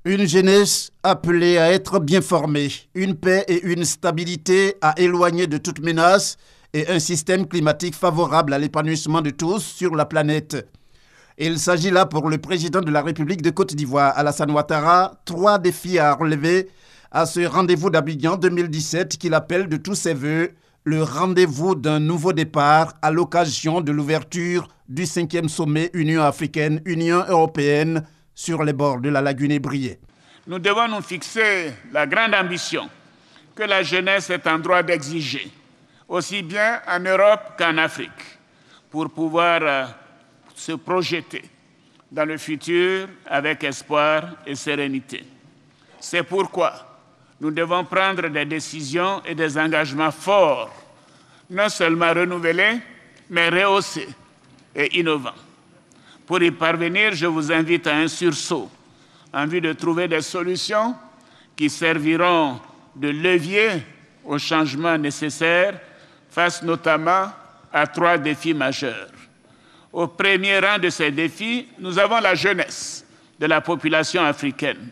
Une jeunesse appelée à être bien formée, une paix et une stabilité à éloigner de toute menace et un système climatique favorable à l'épanouissement de tous sur la planète. Il s'agit là pour le président de la République de Côte d'Ivoire, Alassane Ouattara, 3 défis à relever à ce rendez-vous d'Abidjan 2017 qu'il appelle de tous ses voeux le rendez-vous d'un nouveau départ à l'occasion de l'ouverture du 5e sommet Union africaine-Union européenne sur les bords de la lagune ébriée. Nous devons nous fixer la grande ambition que la jeunesse est en droit d'exiger, aussi bien en Europe qu'en Afrique, pour pouvoir se projeter dans le futur avec espoir et sérénité. C'est pourquoi nous devons prendre des décisions et des engagements forts, non seulement renouvelés, mais rehaussés et innovants. Pour y parvenir, je vous invite à un sursaut en vue de trouver des solutions qui serviront de levier aux changements nécessaires face notamment à 3 défis majeurs. Au premier rang de ces défis, nous avons la jeunesse de la population africaine,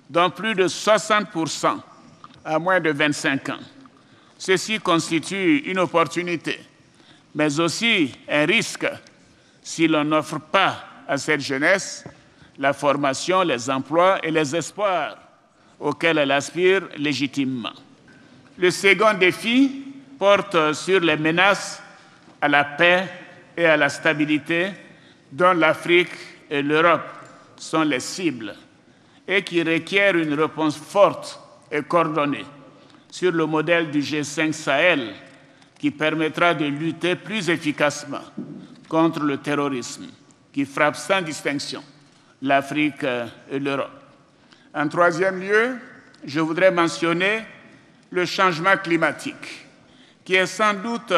dont plus de 60% à moins de 25 ans. Ceci constitue une opportunité, mais aussi un risque si l'on n'offre pas à cette jeunesse la formation, les emplois et les espoirs auxquels elle aspire légitimement. Le second défi porte sur les menaces à la paix et à la stabilité dont l'Afrique et l'Europe sont les cibles et qui requièrent une réponse forte et coordonnée sur le modèle du G5 Sahel qui permettra de lutter plus efficacement contre le terrorisme qui frappe sans distinction l'Afrique et l'Europe. En troisième lieu, je voudrais mentionner le changement climatique, qui est sans doute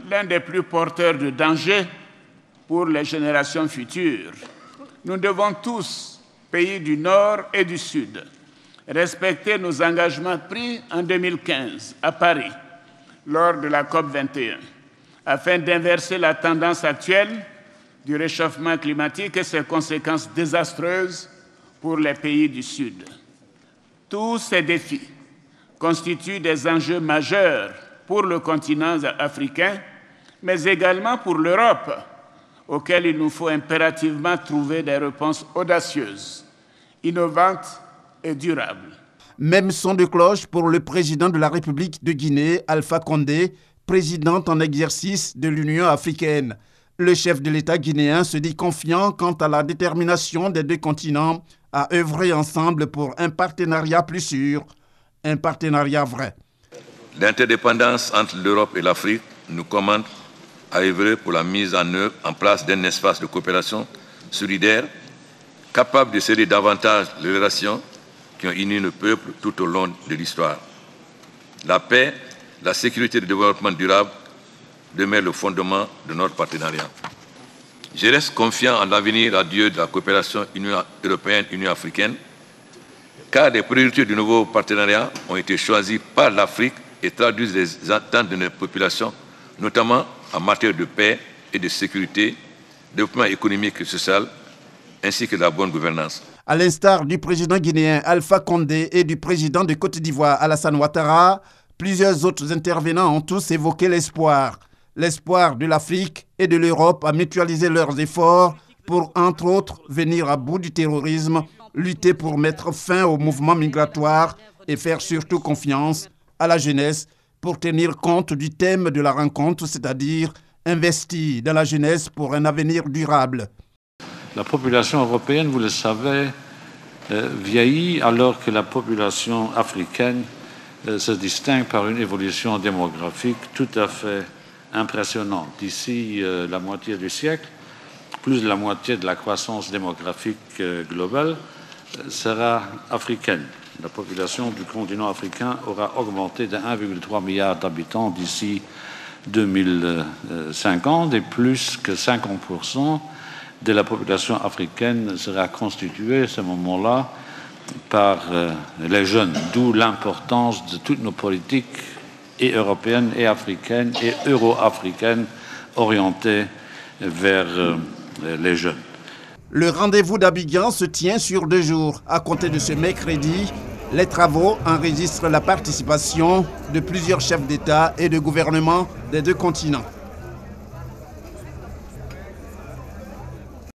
l'un des plus porteurs de danger pour les générations futures. Nous devons tous, pays du Nord et du Sud, respecter nos engagements pris en 2015 à Paris, lors de la COP 21, afin d'inverser la tendance actuelle du réchauffement climatique et ses conséquences désastreuses pour les pays du Sud. Tous ces défis constituent des enjeux majeurs pour le continent africain, mais également pour l'Europe, auxquels il nous faut impérativement trouver des réponses audacieuses, innovantes et durables. Même son de cloche pour le président de la République de Guinée, Alpha Condé, président en exercice de l'Union africaine. Le chef de l'État guinéen se dit confiant quant à la détermination des 2 continents à œuvrer ensemble pour un partenariat plus sûr, un partenariat vrai. L'interdépendance entre l'Europe et l'Afrique nous commande à œuvrer pour la mise en place d'un espace de coopération solidaire, capable de sceller davantage les relations qui ont uni nos peuples tout au long de l'histoire. La paix, la sécurité et le développement durable demeurent le fondement de notre partenariat. Je reste confiant en l'avenir radieux de la coopération Union européenne-Union africaine, car les priorités du nouveau partenariat ont été choisies par l'Afrique et traduisent les attentes de nos populations, notamment en matière de paix et de sécurité, développement économique et social, ainsi que de la bonne gouvernance. À l'instar du président guinéen Alpha Condé et du président de Côte d'Ivoire Alassane Ouattara, plusieurs autres intervenants ont tous évoqué l'espoir de l'Afrique et de l'Europe à mutualiser leurs efforts pour, entre autres, venir à bout du terrorisme, lutter pour mettre fin au mouvement migratoire et faire surtout confiance à la jeunesse pour tenir compte du thème de la rencontre, c'est-à-dire investir dans la jeunesse pour un avenir durable. La population européenne, vous le savez, vieillit alors que la population africaine se distingue par une évolution démographique tout à fait impressionnante. D'ici la moitié du siècle, plus de la moitié de la croissance démographique globale sera africaine. La population du continent africain aura augmenté de 1,3 milliard d'habitants d'ici 2050 et plus que 50% de la population africaine sera constituée à ce moment-là par les jeunes, d'où l'importance de toutes nos politiques et européennes et africaines et euro-africaines orientées vers les jeunes. Le rendez-vous d'Abidjan se tient sur 2 jours. À compter de ce mercredi, les travaux enregistrent la participation de plusieurs chefs d'État et de gouvernement des 2 continents.